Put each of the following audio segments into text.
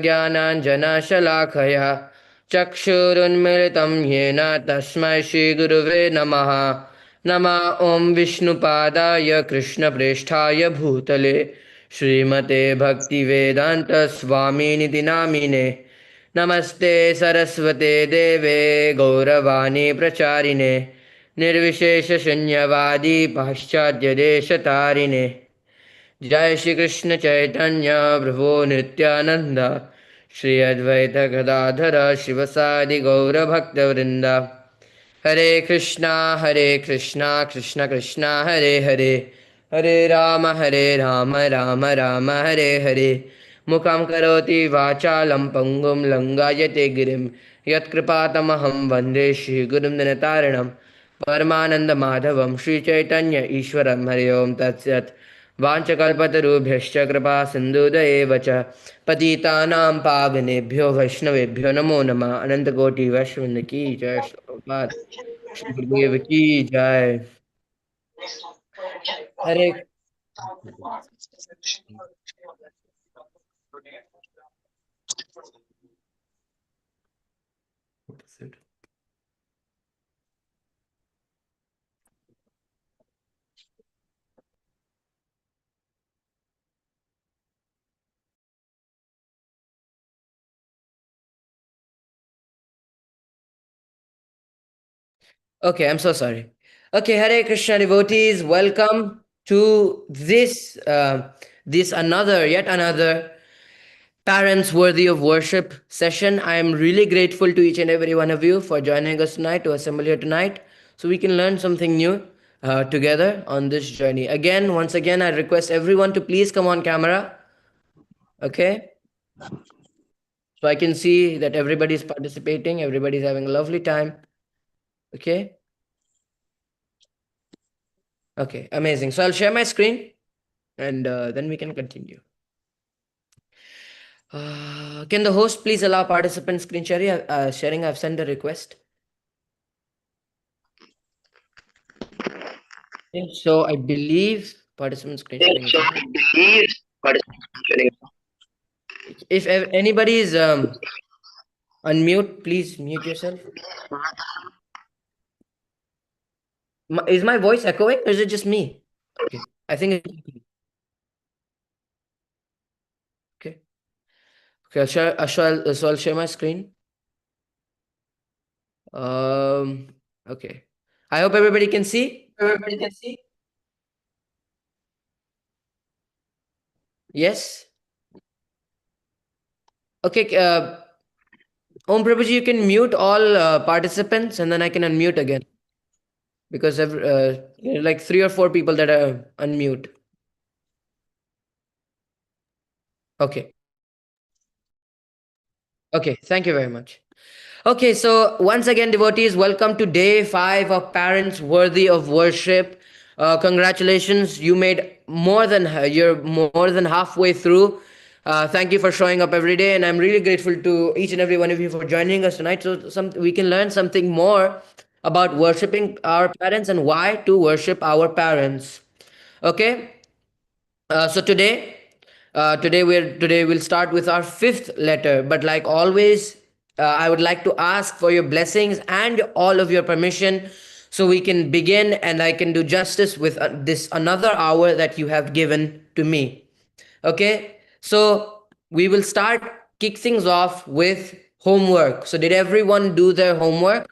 ज्ञानाञ्जनशलाखया चक्षुरुन्मिलितं येन तस्मै श्रीगुरुवे नमः। नमः ॐ विष्णुपादाय कृष्णप्रेष्ठाय भूतले श्रीमते भक्तिवेदान्तस्वामिनिति नामिने। नमस्ते सरस्वते देवे गौरवाणी प्रचारिणे निर्विशेषशून्यवादी पाश्चात्यदेशतारिणे। जय श्री कृष्ण चैतन्य प्रभु नित्यानंद श्री अद्वैत गदाधर शिवसादि गौर भक्तवृंद। हरे कृष्णा कृष्ण कृष्णा हरे हरे, हरे राम राम राम हरे हरे। मुखं करोति वाचालं पंगुं लंगायते गिरिं यत्कृपातमहं वन्दे श्रीगुरुं दिनतारिणं परमानन्दमाधवं श्रीचैतन्य ईश्वरं। हरि ओं तत्सत्। वाञ्छकल्पतरुभ्यश्च कृपा सिन्धुदयेव च पतितानां पावनेभ्यो वैष्णवेभ्यो नमो नमः। अनंतकोटि वैष्णव की जय। श्रीपाद श्री गुरुदेव की जय। हरे Okay, I'm so sorry. Okay, Hare Krishna devotees, welcome to this another, yet another parents worthy of worship session. I am really grateful to each and every one of you for joining us tonight, to assemble here tonight, so we can learn something new together on this journey. Again, once again, I request everyone to please come on camera, okay? So I can see that everybody is participating, everybody is having a lovely time, okay? Okay, amazing. So I'll share my screen and then we can continue. Can the host please allow participant screen sharing? I've sent a request. Okay, so I believe participant screen sharing is on. If anybody is unmute, please mute yourself. Is my voice echoing or is it just me? Okay, I think it's okay. Okay, so I'll share my screen. Um, okay. I hope everybody can see. Everybody can see. Yes. Okay. Om Prabhuji, you can mute all participants and then I can unmute again because there are like 3 or 4 people that are unmute. Okay. Okay. Thank you very much. Okay, so once again, devotees, welcome to day 5 of Parents Worthy of Worship. Congratulations, you made you're more than halfway through. Thank you for showing up every day, and I'm really grateful to each and every one of you for joining us tonight. So we can learn something more about worshiping our parents and why to worship our parents. Okay, so today we'll start with our fifth letter. But like always, I would like to ask for your blessings and all of your permission, so we can begin and I can do justice with this another hour that you have given to me. Okay, so we will kick things off with homework. So did everyone do their homework?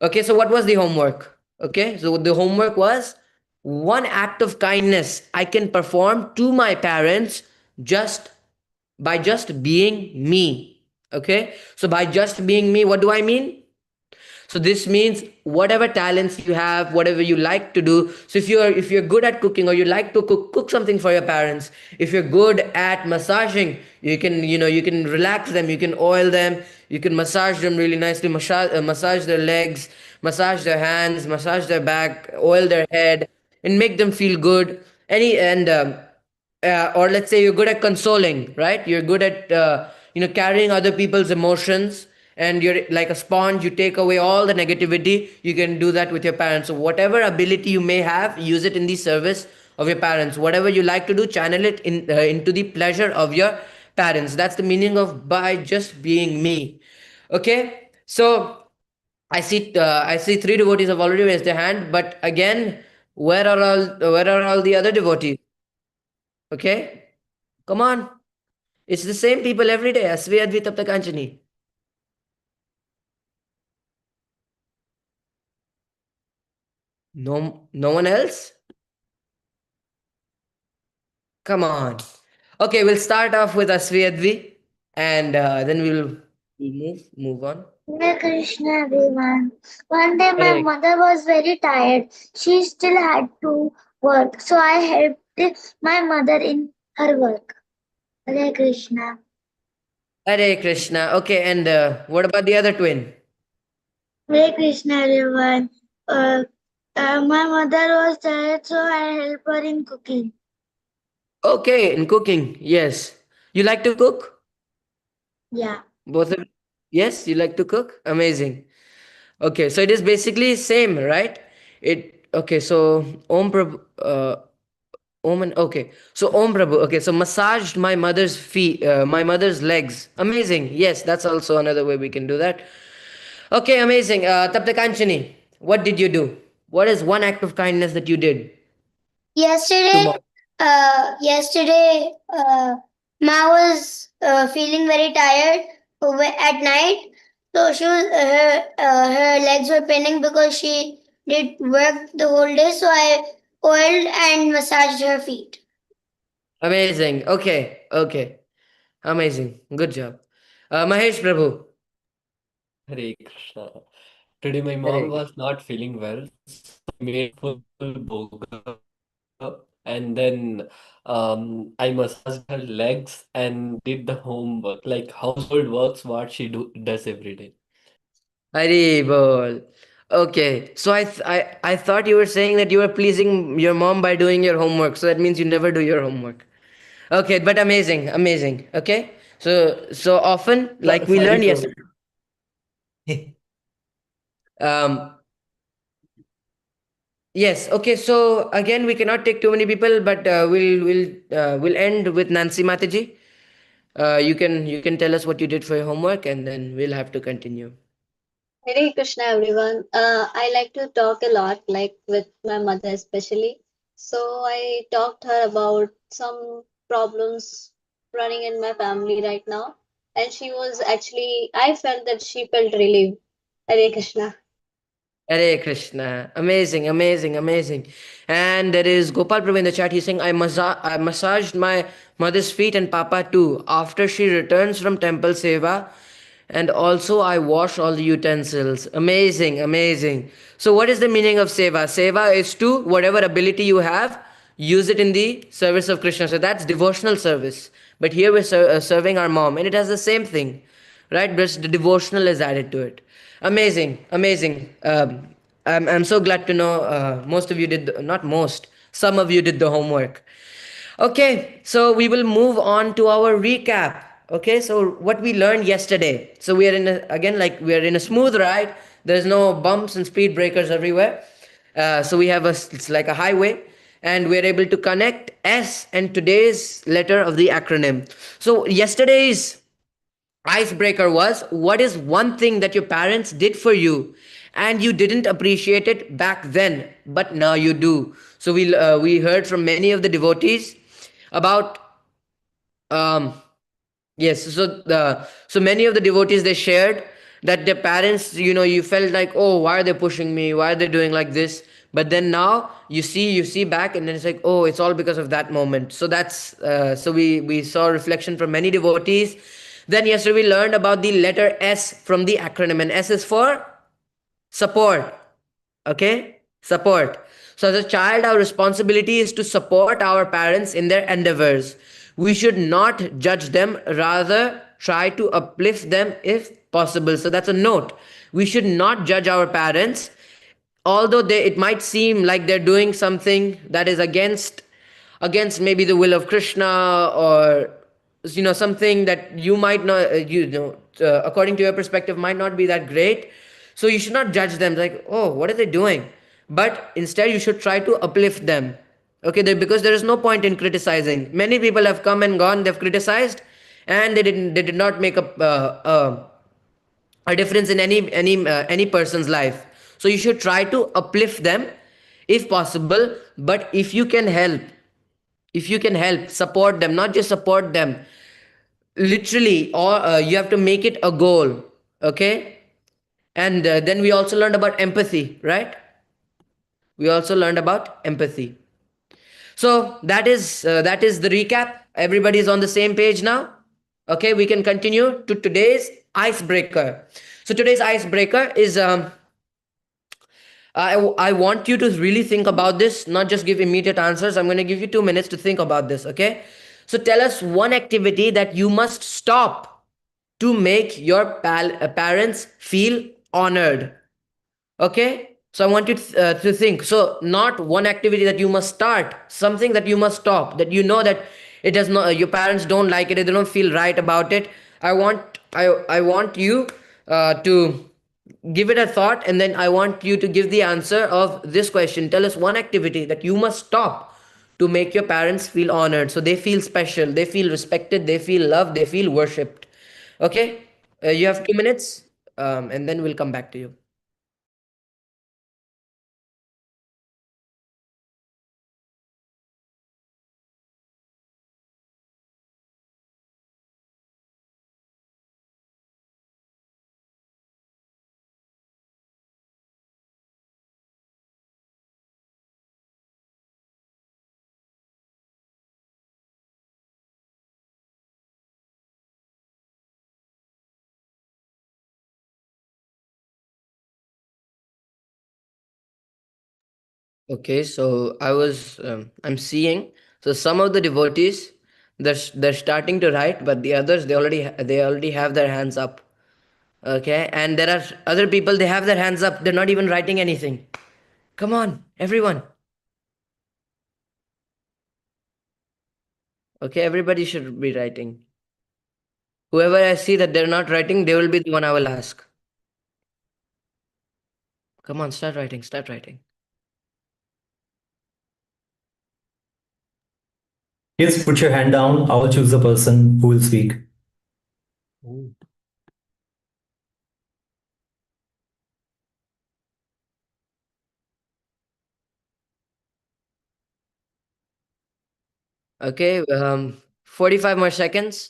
Okay, so what was the homework? Okay, so the homework was one act of kindness I can perform to my parents just by just being me. Okay, so by just being me, what do I mean? So this means whatever talents you have, whatever you like to do. So if you're good at cooking or you like to cook something for your parents. If you're good at massaging, you can relax them, you can oil them, you can massage them really nicely, massage their legs, massage their hands, massage their back, oil their head, and make them feel good. Or let's say you're good at consoling, right? You're good at carrying other people's emotions, and you're like a sponge. You take away all the negativity. You can do that with your parents. So whatever ability you may have, use it in the service of your parents. Whatever you like to do, channel it into the pleasure of your parents. That's the meaning of by just being me. Okay, so I see three devotees have already raised their hand, but again, where are all the other devotees? Okay, come on, it's the same people every day. Asvi Advi Tapta Kanchani. No, no one else. Come on. Okay, we'll start off with Asvi Advi, and then we'll move on. Hare Krishna, everyone. One day my Hare, mother was very tired. She still had to work, so I helped my mother in her work. Hare Krishna. Hare Krishna. Okay, and what about the other twin? Hare Krishna, everyone. Uh, my mother was tired, so I helped her in cooking. Okay, in cooking, yes. You like to cook? Yeah. Both of yes, you like to cook? Amazing. Okay, so it is basically same, right? It okay, so Om Prabhu Om and okay. So Om Prabhu, okay, so massaged my mother's feet, my mother's legs. Amazing. Yes, that's also another way we can do that. Okay, amazing. Tapta Kanchani, what did you do? What is one act of kindness that you did to Yesterday, mom? Ma was feeling very tired at night. So her legs were paining because she did work the whole day. So I oiled and massaged her feet. Amazing. Okay, okay. Amazing. Good job. Mahesh Prabhu. Hare Krishna. Today my mom Correct. was not feeling well, so I made full boga and then I massaged her legs and did the homework, like household works, what she does every day. Hari bol. Okay, so I thought you were saying that you were pleasing your mom by doing your homework. So that means you never do your homework. Okay, but amazing, amazing. Okay, so often like we Sorry, learned Prabhu. yesterday. um. Yes. Okay. So again, we cannot take too many people, but we'll end with Nancy Mataji. You can tell us what you did for your homework, and then we'll have to continue. Hare Krishna, everyone. I like to talk a lot, like with my mother especially. So I talked her about some problems running in my family right now, and she was actually. I felt that she felt relieved. Hare Krishna. Hare Krishna. Amazing, amazing, amazing. And there is Gopal Prabhu in the chat. He's saying, I massaged my mother's feet and Papa too after she returns from temple seva. And also, I wash all the utensils. Amazing, amazing. So, what is the meaning of seva? Seva is to whatever ability you have, use it in the service of Krishna. So, that's devotional service. But here we're serving our mom, and it has the same thing, right? But the devotional is added to it. Amazing, amazing. I'm so glad to know most of you did, not most, some of you did the homework. Okay, so we will move on to our recap. Okay, so what we learned yesterday. So we are in a, again, like we are in a smooth ride. There's no bumps and speed breakers everywhere. So we have it's like a highway, and we're able to connect S and today's letter of the acronym. So yesterday's icebreaker was, what is one thing that your parents did for you and you didn't appreciate it back then, but now you do? So we heard from many of the devotees about um yes, so many of the devotees, they shared that their parents, you felt like, oh, why are they pushing me, why are they doing like this? But then now you see back, and then it's like, oh, it's all because of that moment. So that's so we saw reflection from many devotees. Then yesterday we learned about the letter S from the acronym, and S is for support. Okay, support. So as a child, our responsibility is to support our parents in their endeavors. We should not judge them, rather try to uplift them if possible. So that's a note. We should not judge our parents, although it might seem like they're doing something that is against maybe the will of Krishna, or something that you might not according to your perspective might not be that great. So you should not judge them like, oh, what are they doing? But instead you should try to uplift them. Okay, because there is no point in criticizing. Many people have come and gone, they've criticized, and they did not make a difference in any person's life. So you should try to uplift them if possible. But if you can help, support them, not just support them literally, or you have to make it a goal. Okay. And then we also learned about empathy, right? We also learned about empathy. So that is the recap. Everybody is on the same page now. Okay, we can continue to today's icebreaker. So today's icebreaker is I want you to really think about this, not just give immediate answers. I'm going to give you 2 minutes to think about this. Okay. So tell us one activity that you must stop to make your parents feel honored. Okay. So I want you to think. So not one activity that you must start, something that you must stop, that you know that it does not, your parents don't like it, they don't feel right about it. I want you to give it a thought, and then I want you to give the answer of this question. Tell us one activity that you must stop to make your parents feel honored, so they feel special, they feel respected, they feel loved, they feel worshipped. Okay. You have 2 minutes, and then we'll come back to you. Okay, so I'm seeing, so some of the devotees, they're starting to write, but the others, they already have their hands up. Okay, and there are other people, they have their hands up, they're not even writing anything. Come on, everyone. Okay, everybody should be writing. Whoever I see that they're not writing, they will be the one I will ask. Come on, start writing, start writing. Yes, put your hand down. I will choose the person who will speak. Okay, 45 more seconds.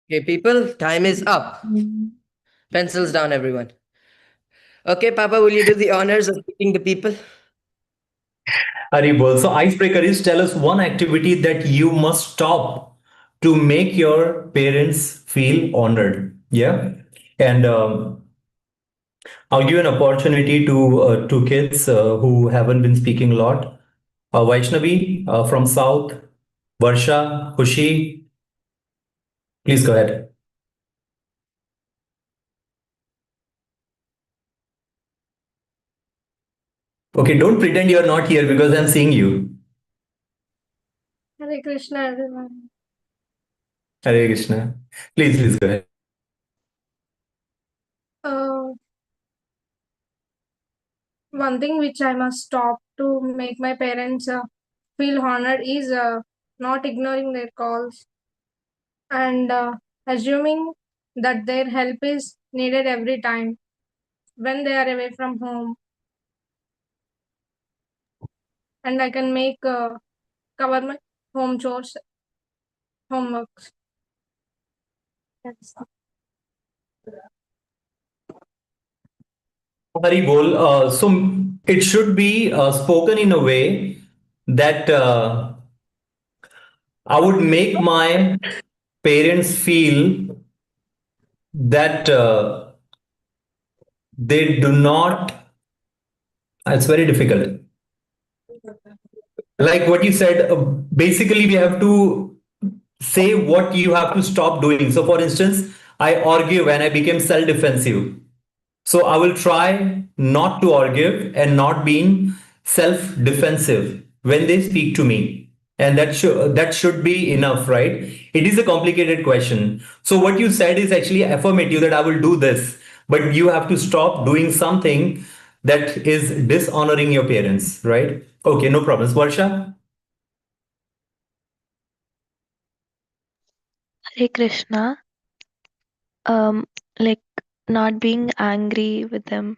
Okay, people, time is up. Pencils down, everyone. Okay, Papa, will you do the honors of picking the people? Haribol. So, icebreaker is tell us one activity that you must stop to make your parents feel honored. Yeah. And I'll give an opportunity to two kids who haven't been speaking a lot. Vaishnavi from South, Varsha, Hushi, please go ahead. Okay, don't pretend you're not here because I'm seeing you. Hare Krishna, everyone. Hare Krishna. Please go ahead. Uh, One thing which I must stop to make my parents feel honored is not ignoring their calls and assuming that their help is needed every time when they are away from home, and I can make cover my home chores, homeworks. That's Haribol, so it should be spoken in a way that I would make my parents feel that they do not, it's very difficult. Like what you said, basically we have to say what you have to stop doing. So for instance, I argue when I became self-defensive. So I will try not to argue and not being self-defensive when they speak to me. And that should be enough, right? It is a complicated question. So what you said is actually affirmative that I will do this, but you have to stop doing something that is dishonoring your parents, right? Okay, no problems. Varsha? Hare Krishna. Um, like not being angry with them.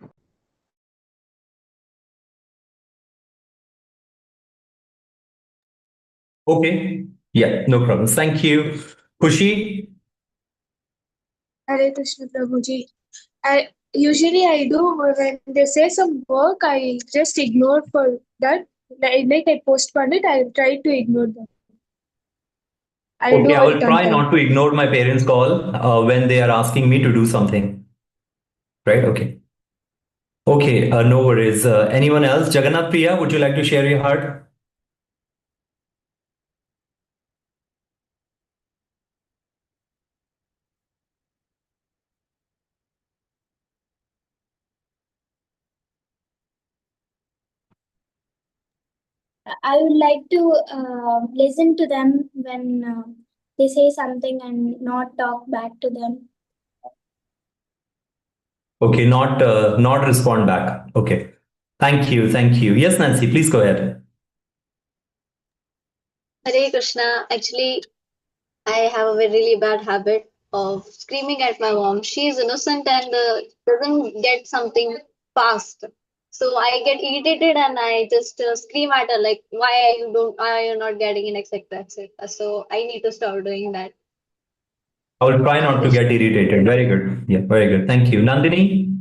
Okay. Yeah, no problems. Thank you. Kushi? Hare Krishna Prabhuji. I do when they say some work, I just ignore for that. Like I postpone it, I try to ignore them. I'll Okay, do I will it on try time. not to ignore my parents' call when they are asking me to do something. Right? Okay. Okay, no worries. Anyone else? Jagannath Priya, would you like to share your heart? I would like to listen to them when they say something and not talk back to them. Okay, not respond back. Okay. Thank you. Thank you. Yes, Nancy, please go ahead. Hare Krishna. Actually, I have a really bad habit of screaming at my mom. She is innocent and doesn't get something fast. So I get irritated and I just scream at her like, why are you not getting it, etc., etc. So I need to stop doing that. I will try Hare not to Krishna. get irritated. Very good. Yeah, very good. Thank you. Nandini?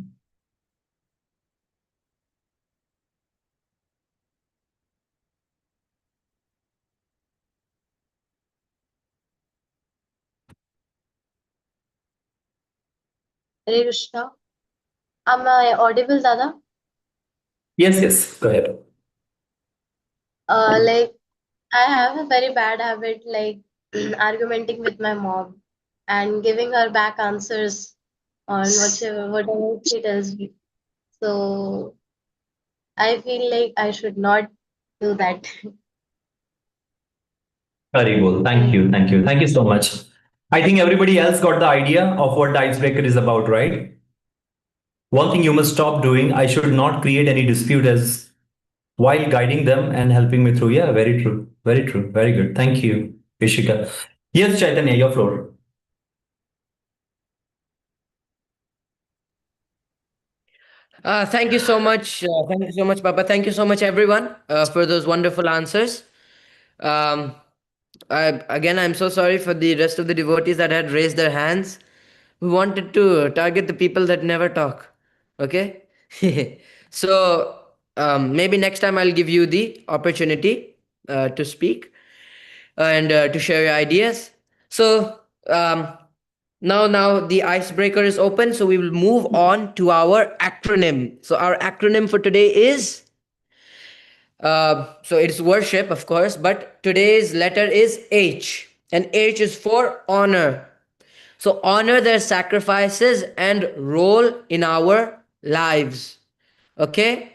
Hare Krishna. Am I audible, Dada? Yes, yes. Go ahead. Like I have a very bad habit, like argumenting with my mom and giving her back answers on whatever she tells me. So I feel like I should not do that. Very well. Thank you. Thank you. Thank you so much. I think everybody else got the idea of what the icebreaker is about, right? One thing you must stop doing, I should not create any dispute as while guiding them and helping me through. Yeah, very true. Very true. Very good. Thank you, Ishika. Yes, Chaitanya, your floor. Thank you so much. Thank you so much, Papa. Thank you so much, everyone, for those wonderful answers. Um, I'm so sorry for the rest of the devotees that had raised their hands. We wanted to target the people that never talk. Okay? So, maybe next time I'll give you the opportunity to speak and to share your ideas. So, now the icebreaker is open. So, we will move on to our acronym. So, our acronym for today is so it's worship, of course, but today's letter is H, and H is for honor. So honor their sacrifices and role in our lives. Okay?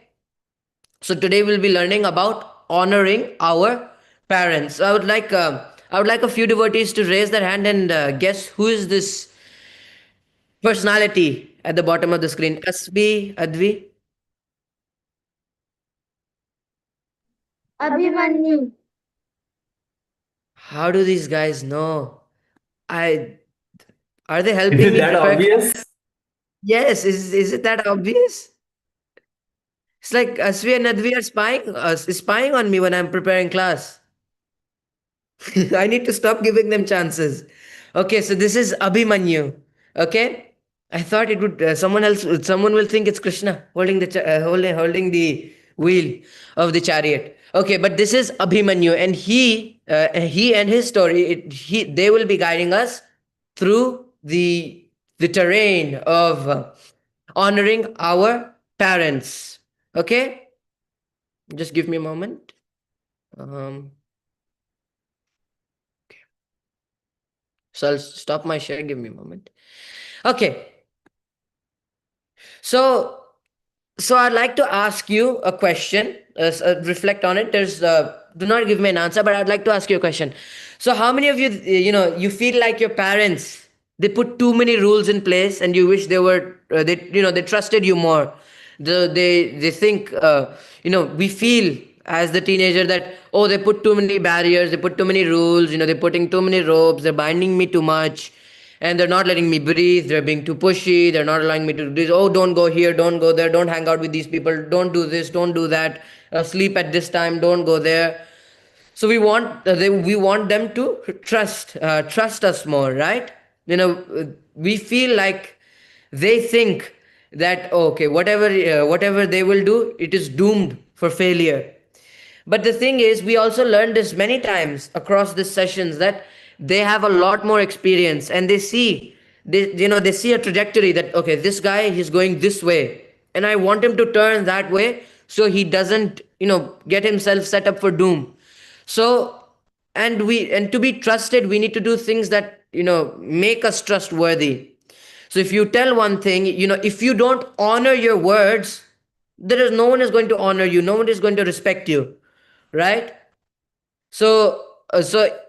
So today we'll be learning about honoring our parents. So I would like a few devotees to raise their hand and guess who is this personality at the bottom of the screen. Asvi, Advi. Abhimanyu. How do these guys know? I Are they Is helping it me that prepare? obvious? Yes, is it that obvious? It's like Asvi and Advi are spying on me when I'm preparing class. I need to stop giving them chances. Okay, so this is Abhimanyu. Okay, I thought it would someone will think it's Krishna holding holding the wheel of the chariot. Okay, but this is Abhimanyu, and he and his story. They will be guiding us through the terrain of honoring our parents. Okay, just give me a moment. Um, so I'll stop my share. Give me a moment. Okay. So So I'd like to ask you a question. Reflect on it. Do not give me an answer, but I'd like to ask you a question. So how many of you, you feel like your parents they put too many rules in place, and you wish they were they trusted you more. They think we feel as the teenager that, oh, they put too many barriers, they put too many rules, they're putting too many ropes, they're binding me too much, and they're not letting me breathe, they're being too pushy, they're not allowing me to do this. Oh, don't go here, don't go there, don't hang out with these people, don't do this, don't do that, sleep at this time, don't go there. So we want them to trust us more, right? We feel like they think that, okay, whatever they will do, it is doomed for failure. But the thing is, we also learned this many times across these sessions, that they have a lot more experience, and they see a trajectory that, okay, this guy, he's going this way, and I want him to turn that way so he doesn't get himself set up for doom. So, and to be trusted, we need to do things that make us trustworthy. So if you tell one thing, if you don't honor your words, there is no one is going to honor you, no one is going to respect you, right? So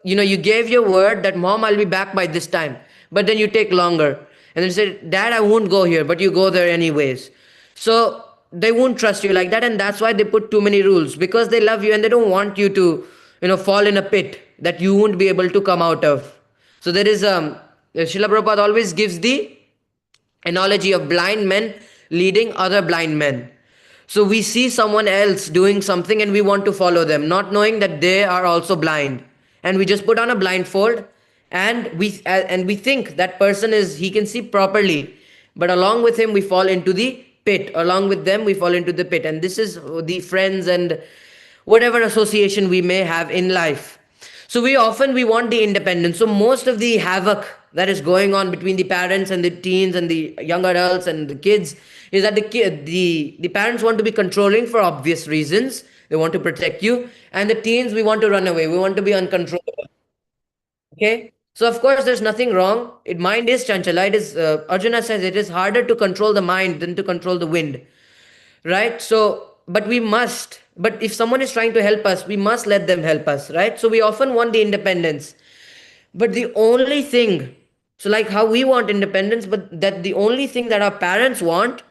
you gave your word that, mom, I'll be back by this time, but then you take longer, and then say, dad, I won't go here, but you go there anyways. So they won't trust you like that, and that's why they put too many rules, because they love you and they don't want you to fall in a pit that you won't be able to come out of. So there is Srila Prabhupada always gives the analogy of blind men leading other blind men. So we see someone else doing something and we want to follow them, not knowing that they are also blind. And we just put on a blindfold, and we think that person is he can see properly, but along with him we fall into the pit. Along with them we fall into the pit, and this is the friends and whatever association we may have in life. So we want the independence. So most of the havoc that is going on between the parents and the teens and the young adults and the kids is that the parents want to be controlling for obvious reasons. They want to protect you, and the teens, we want to run away. We want to be uncontrollable. Okay. So of course there's nothing wrong. Mind is chanchala. It is Arjuna says it is harder to control the mind than to control the wind, right? So but if someone is trying to help us, we must let them help us, right? So we often want the independence, but the only thing, so like how we want independence, but that the only thing that our parents want,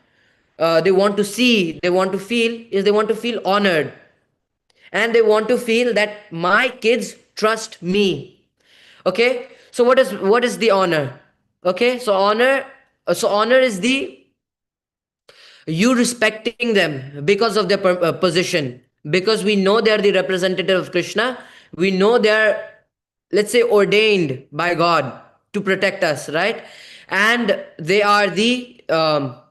they want to see, they want to feel, is they want to feel honored, and they want to feel that my kids trust me. Okay. So what is the honor? Okay. So honor is the you respecting them because of their position, because we know they are the representative of Krishna. We know they are, let's say, ordained by God to protect us, right? And they are they are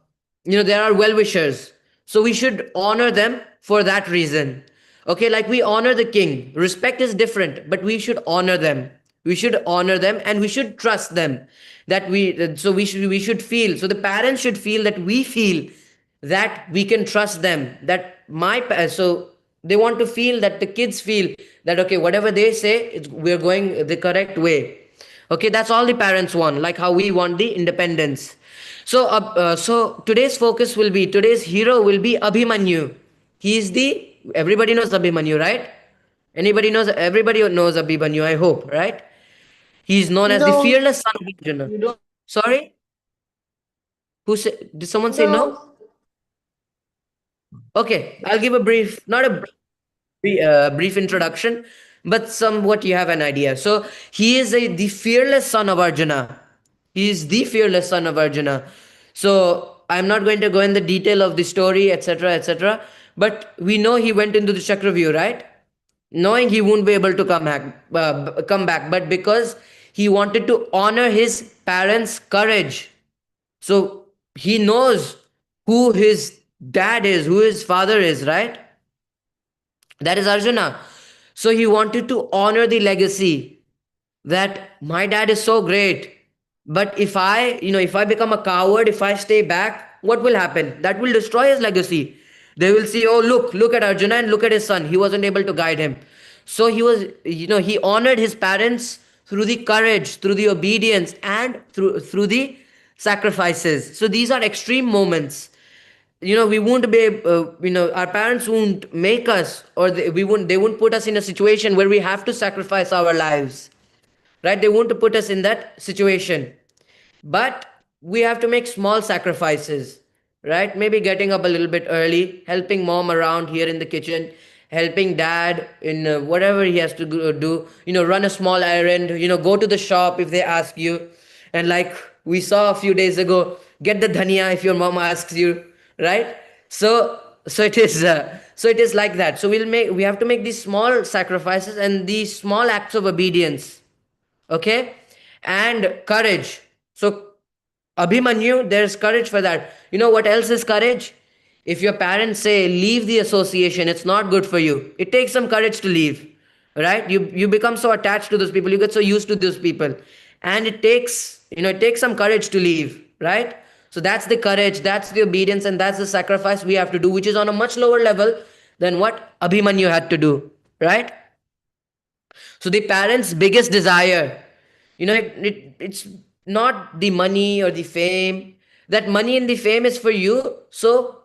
well wishers, so we should honor them for that reason. Okay, like we honor the king. Respect is different, but we should honor them and we should trust them, that we should feel, so the parents should feel that we feel that we can trust them, that so they want to feel that the kids feel that, okay, whatever they say, we're going the correct way. Okay, that's all the parents want, like how we want the independence. So today's hero will be Abhimanyu. Everybody knows Abhimanyu, right? Everybody knows Abhimanyu, I hope, right? He's known as the No, fearless son of Arjuna. Sorry? Did someone say no? no. Okay, I'll give a not a brief introduction, but somewhat you have an idea. So he is the fearless son of Arjuna. He is the fearless son of Arjuna. So I'm not going to go in the detail of the story, etc., etc. But we know he went into the Chakravyuh, right? Knowing he won't be able to come back, but because he wanted to honor his parents' courage. So he knows who his dad is, who his father is, right? That is Arjuna. So he wanted to honor the legacy, that my dad is so great. But if I become a coward, if I stay back, what will happen? That will destroy his legacy. They will see, oh, look at Arjuna and look at his son. He wasn't able to guide him. So he was, he honored his parents through the courage, through the obedience, and through the sacrifices. So these are extreme moments. We won't be, our parents won't make us, or they won't put us in a situation where we have to sacrifice our lives, right? They won't put us in that situation, but we have to make small sacrifices, right? Maybe getting up a little bit early, helping mom around here in the kitchen, helping dad in whatever he has to do, run a small errand, go to the shop if they ask you. And like we saw a few days ago, get the dhania if your mom asks you, right? So it is like that. So we have to make these small sacrifices and these small acts of obedience, okay, and courage. So Abhimanyu, there's courage for that. You know what else is courage? If your parents say leave the association, it's not good for you, it takes some courage to leave, right? You become so attached to those people, you get so used to those people, and it takes some courage to leave, right? So that's the courage, that's the obedience, and that's the sacrifice we have to do, which is on a much lower level than what Abhimanyu had to do, right? So the parents' biggest desire, it's not the money or the fame. That money and the fame is for you, so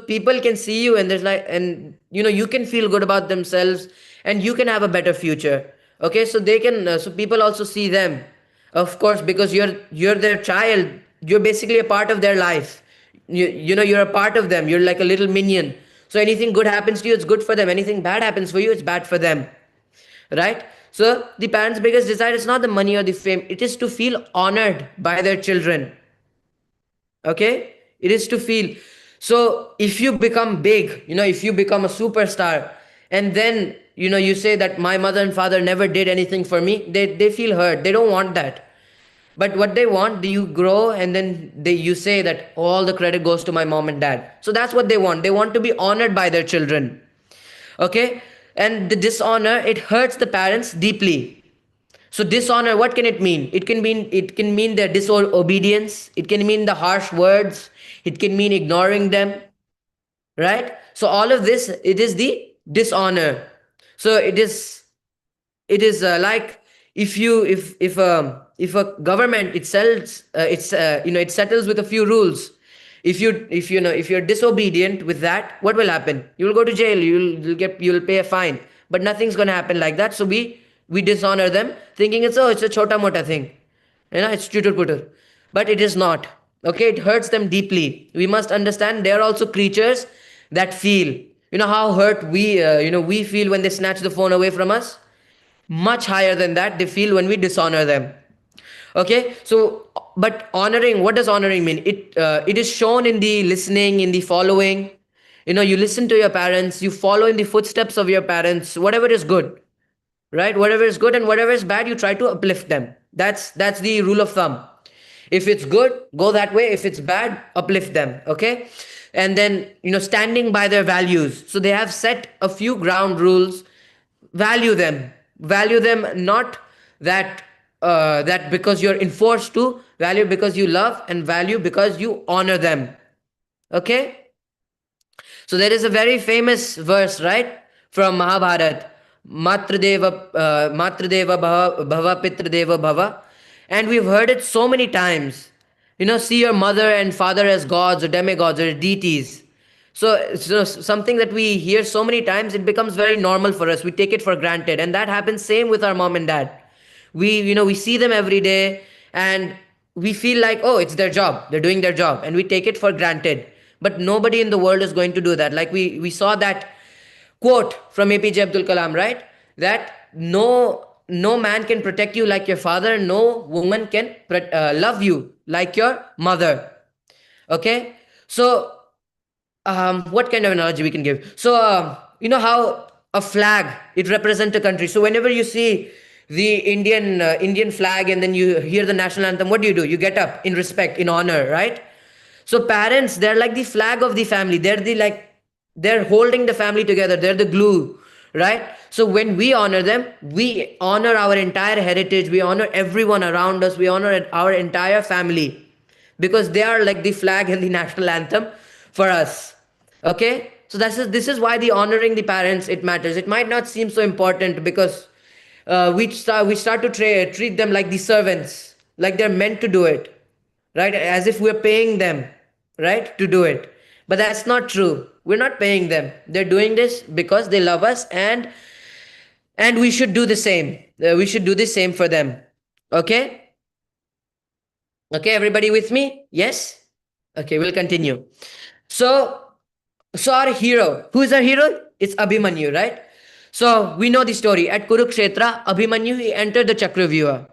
people can see you, and there's like, and you can feel good about themselves, and you can have a better future. Okay, so they can, so people also see them, of course, because you're their child. You're basically a part of their life. You're a part of them. You're like a little minion. So anything good happens to you, it's good for them. Anything bad happens for you, it's bad for them, right? So the parents' biggest desire is not the money or the fame, it is to feel honored by their children. Okay, it is to feel. So if you become big, if you become a superstar, and then you say that my mother and father never did anything for me, they feel hurt, they don't want that. But what they want, you grow, and then you say that all the credit goes to my mom and dad. So that's what they want. They want to be honored by their children. Okay, and the dishonor, it hurts the parents deeply. So dishonor, what can it mean? It can mean their disobedience, it can mean the harsh words, it can mean ignoring them, right? So all of this, it is the dishonor. So it is like, if a government, it sells it settles with a few rules. If you're disobedient with that, what will happen? You will go to jail, you'll pay a fine, but nothing's going to happen like that. So we dishonor them, thinking it's a chota mota thing, it's tutur putur, but it is not. Okay, it hurts them deeply. We must understand they are also creatures that feel. How hurt we feel when they snatch the phone away from us. Much higher than that they feel when we dishonor them. Okay, so but honoring, what does honoring mean? It is shown in the listening, in the following. You listen to your parents, you follow in the footsteps of your parents, whatever is good, right? Whatever is good and whatever is bad, you try to uplift them. That's the rule of thumb. If it's good, go that way. If it's bad, uplift them. Okay, and then standing by their values. So they have set a few ground rules. Value them, not that because you're enforced to. Value because you love, and value because you honor them. Okay, so there is a very famous verse, right, from Mahabharata. Matradeva bhava pitradeva bhava. And we've heard it so many times. See your mother and father as gods or demigods or deities. So something that we hear so many times, it becomes very normal for us. We take it for granted. And that happens same with our mom and dad. We see them every day, and we feel like, oh, it's their job, they're doing their job, and we take it for granted. But nobody in the world is going to do that. Like we saw that quote from APJ Abdul Kalam, right? That no man can protect you like your father, no woman can love you like your mother. Okay, so what kind of analogy we can give? So how a flag, it represents a country. So whenever you see the Indian flag, and then you hear the national anthem, what do? You get up in respect, in honor, right? So parents, they're like the flag of the family. They're holding the family together. They're the glue, right? So when we honor them, we honor our entire heritage. We honor everyone around us. We honor our entire family, because they are like the flag and the national anthem for us. Okay, So this is why the honoring the parents, it matters. It might not seem so important because we start to treat them like the servants, like they're meant to do it, right? As if we're paying them, right, to do it. But that's not true. We're not paying them. They're doing this because they love us, and we should do the same. We should do the same for them. Okay? Okay, everybody with me? Yes? Okay, we'll continue. So, so our hero, who is our hero? It's Abhimanyu, right? So we know the story. At Kurukshetra, Abhimanyu, he entered the Chakravyuha.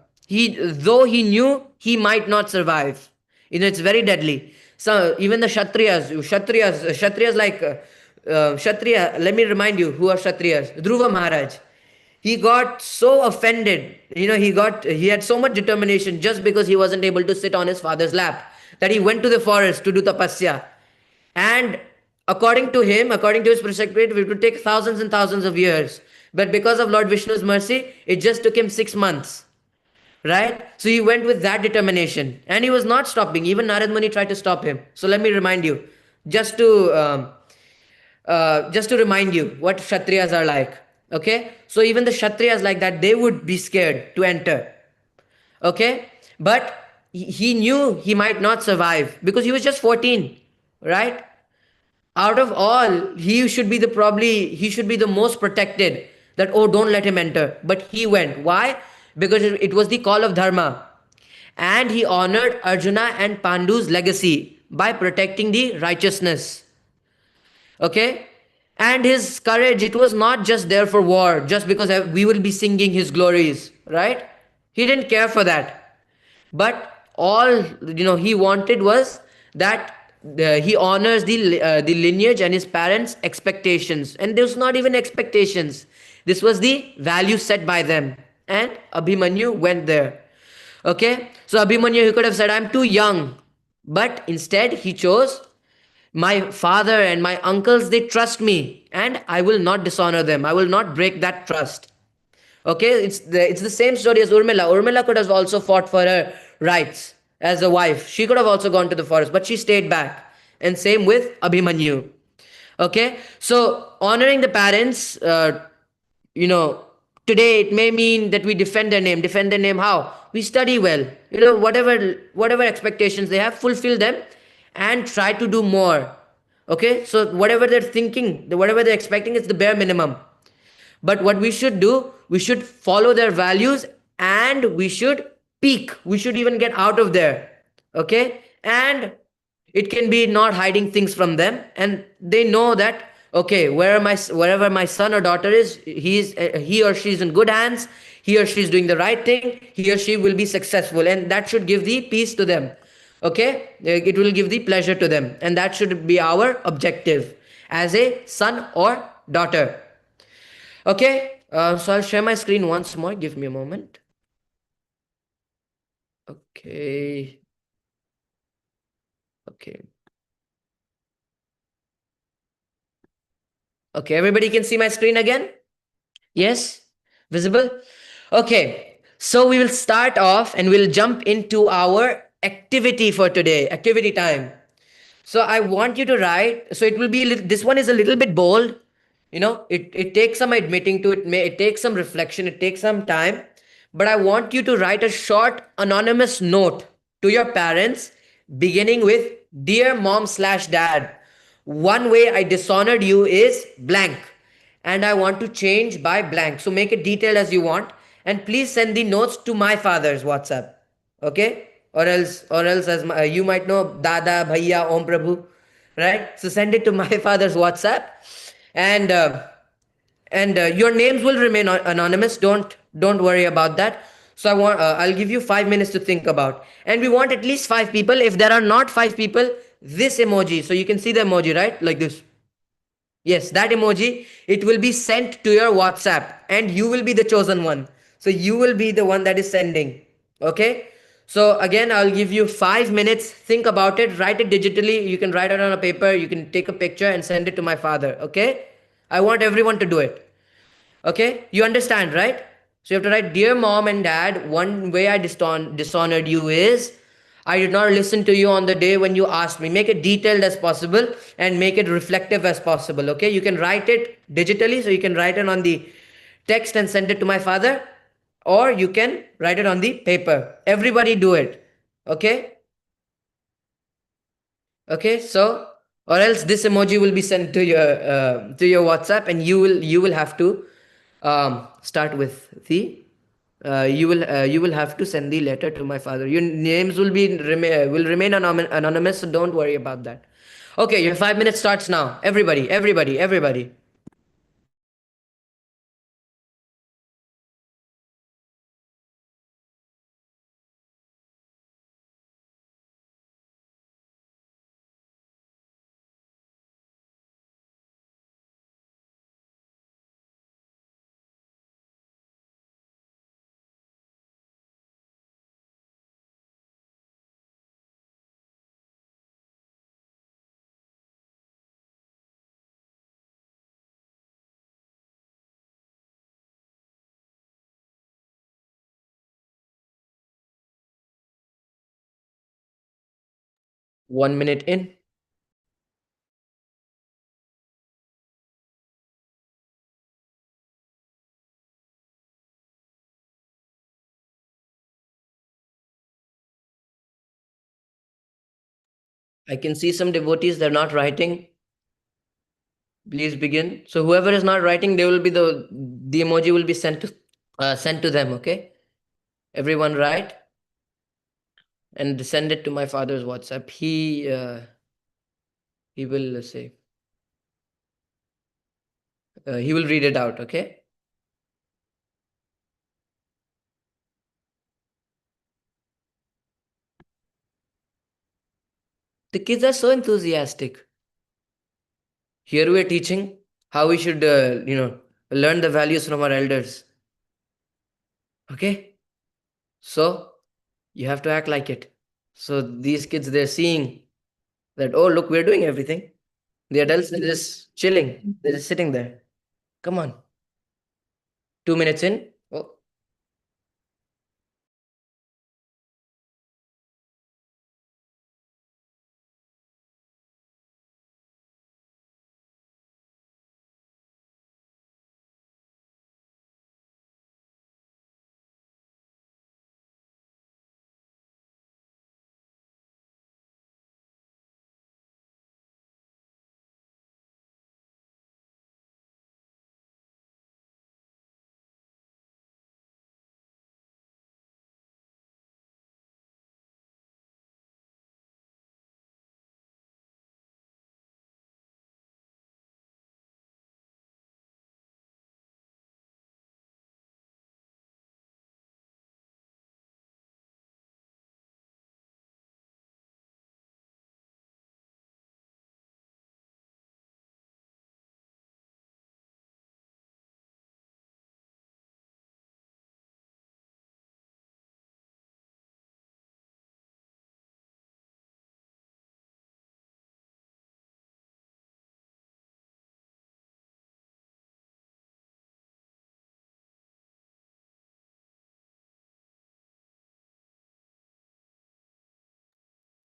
Though he knew he might not survive. It's very deadly. So even the Kshatriyas like Kshatriya. Let me remind you who are Kshatriyas. Dhruva Maharaj. He got so offended. He had so much determination just because he wasn't able to sit on his father's lap, that he went to the forest to do tapasya. And according to him, according to his perspective, it would take thousands and thousands of years. But because of Lord Vishnu's mercy, it just took him 6 months. Right? So he went with that determination. And he was not stopping. Even Narad Muni tried to stop him. So let me remind you, just to remind you what Kshatriyas are like. Okay? So even the Kshatriyas like that, they would be scared to enter. Okay? But he knew he might not survive because he was just 14. Right? Out of all, he should be the most protected, that, oh, don't let him enter. But he went. Why? Because it was the call of dharma. And he honored Arjuna and Pandu's legacy by protecting the righteousness. Okay? And his courage, it was not just there for war, just because we will be singing his glories, right? He didn't care for that. But all he wanted was that he honors the lineage and his parents' expectations. And this was not even expectations. This was the value set by them. And Abhimanyu went there. Okay? So Abhimanyu, he could have said, I'm too young. But instead, he chose, my father and my uncles, they trust me, and I will not dishonor them. I will not break that trust. Okay, it's the same story as Urmila. Urmila could have also fought for her rights as a wife. She could have also gone to the forest, but she stayed back. And same with Abhimanyu. Okay, so honoring the parents, you know, today it may mean that we defend their name. Defend their name how? We study well. Whatever expectations they have, fulfill them, and try to do more. Okay, so whatever they're thinking, whatever they're expecting, is the bare minimum. But what we should do, we should follow their values, and we should peak. We should even get out of there. Okay? And it can be not hiding things from them. And they know that, okay, wherever my son or daughter is, he or she is in good hands. He or she is doing the right thing. He or she will be successful. And that should give the peace to them. Okay? It will give the pleasure to them. And that should be our objective as a son or daughter. Okay, so I'll share my screen once more. Give me a moment. Okay. Okay. Okay, everybody can see my screen again? Yes? Visible? Okay, so we will start off and we'll jump into our activity for today, activity time. So I want you to write. So it will be, this one is a little bit bold. It takes some admitting to it. It takes some reflection. It takes some time. But I want you to write a short anonymous note to your parents, beginning with, Dear mom/dad, one way I dishonored you is blank, and I want to change by blank. So make it detailed as you want. And please send the notes to my father's WhatsApp. Okay? Or else, as you might know, Dada, Bhaiya, Om Prabhu, right? So send it to my father's WhatsApp, and your names will remain anonymous. Don't worry about that. So I'll give you 5 minutes to think about, and we want at least 5 people. If there are not 5 people, this emoji. So you can see the emoji, right? Like this. Yes, that emoji, it will be sent to your WhatsApp, and you will be the chosen one. So you will be the one that is sending. Okay? So again, I'll give you 5 minutes. Think about it. Write it digitally. You can write it on a paper. You can take a picture and send it to my father. Okay? I want everyone to do it. Okay? You understand, right? So you have to write, Dear mom and dad, one way I dishonored you is I did not listen to you on the day when you asked me. Make it detailed as possible and make it reflective as possible. Okay, you can write it digitally, so you can write it on the text and send it to my father, or you can write it on the paper. Everybody do it. Okay, okay. So, or else this emoji will be sent to your WhatsApp, and you will have to start with the you will have to send the letter to my father. Your names will remain anonymous, so don't worry about that. Okay, your 5 minutes starts now. Everybody, everybody, everybody. One minute in. I can see some devotees, they're not writing. Please begin. So whoever is not writing, they will be the emoji will be sent to them. Okay, everyone write and send it to my father's WhatsApp. He will say he will read it out. Okay. The kids are so enthusiastic. Here we are teaching how we should, learn the values from our elders. Okay? So you have to act like it. So these kids, they're seeing that, oh, look, we're doing everything. The adults are just chilling, they're just sitting there. Come on. 2 minutes in. Oh,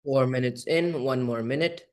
4 minutes in. One more minute.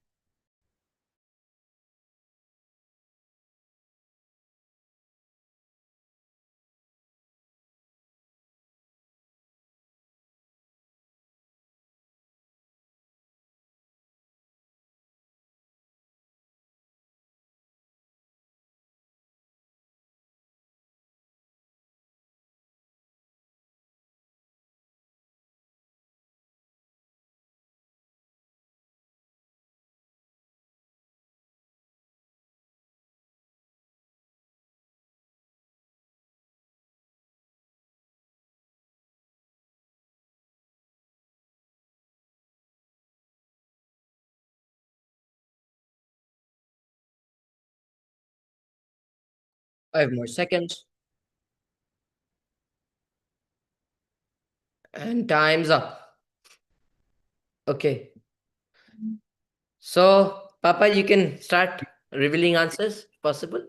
Five more seconds. And time's up. Okay. So, Papa, you can start revealing answers, possible?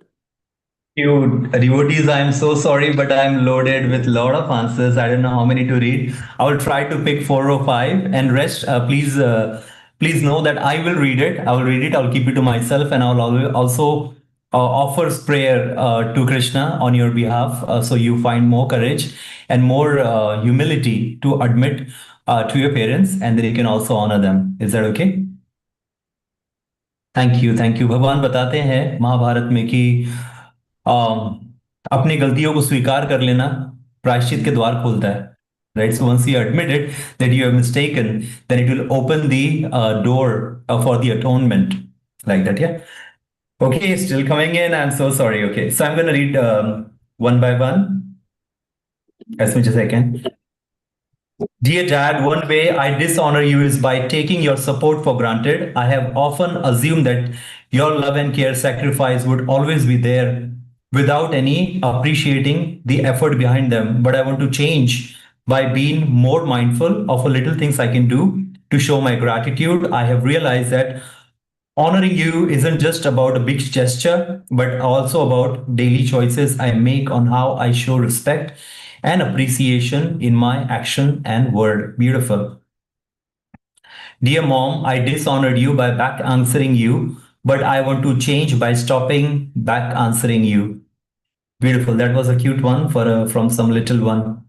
You devotees, I'm so sorry, but I'm loaded with a lot of answers. I don't know how many to read. I will try to pick four or five, and rest. Please know that I will read it. I will read it. I'll keep it to myself, and I'll also offers prayer to Krishna on your behalf, so you find more courage and more humility to admit to your parents, and then you can also honor them. Is that okay? Thank you भगवान बताते हैं महाभारत में कि अपनी गलतियों को स्वीकार कर लेना प्रायश्चित के द्वार खोलता है right so once you admit it that you have mistaken then it will open the door for the atonement like that yeah okay still coming in I'm so sorry okay so I'm going to read one by one as much as I can. Dear Dad, one way I dishonor you is by taking your support for granted. I have often assumed that your love and care sacrifice would always be there without any appreciating the effort behind them. But I want to change by being more mindful of a little things I can do to show my gratitude. I have realized that honoring you isn't just about a big gesture, but also about daily choices I make on how I show respect and appreciation in my action and word. Beautiful. Dear mom, I dishonored you by back answering you, but I want to change by stopping back answering you. Beautiful. That was a cute one for from some little one.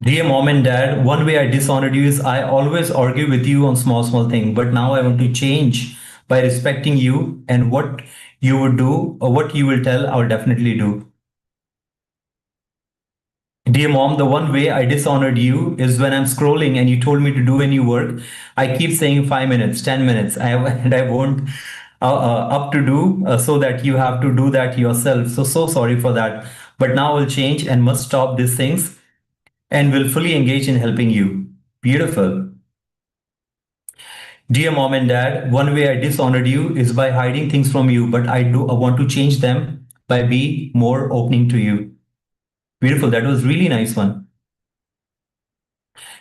Dear mom and dad, one way I dishonored you is I always argue with you on small things, but now I want to change by respecting you and what you would do or what you will tell, I'll definitely do. Dear mom, the one way I dishonored you is when I'm scrolling and you told me to do any work. I keep saying 5 minutes, 10 minutes. And I won't up to do so that you have to do that yourself. So sorry for that. But now I'll change and must stop these things and will fully engage in helping you. Beautiful. Dear mom and dad, one way I dishonored you is by hiding things from you, but I want to change them by being more opening to you. Beautiful. That was really nice one.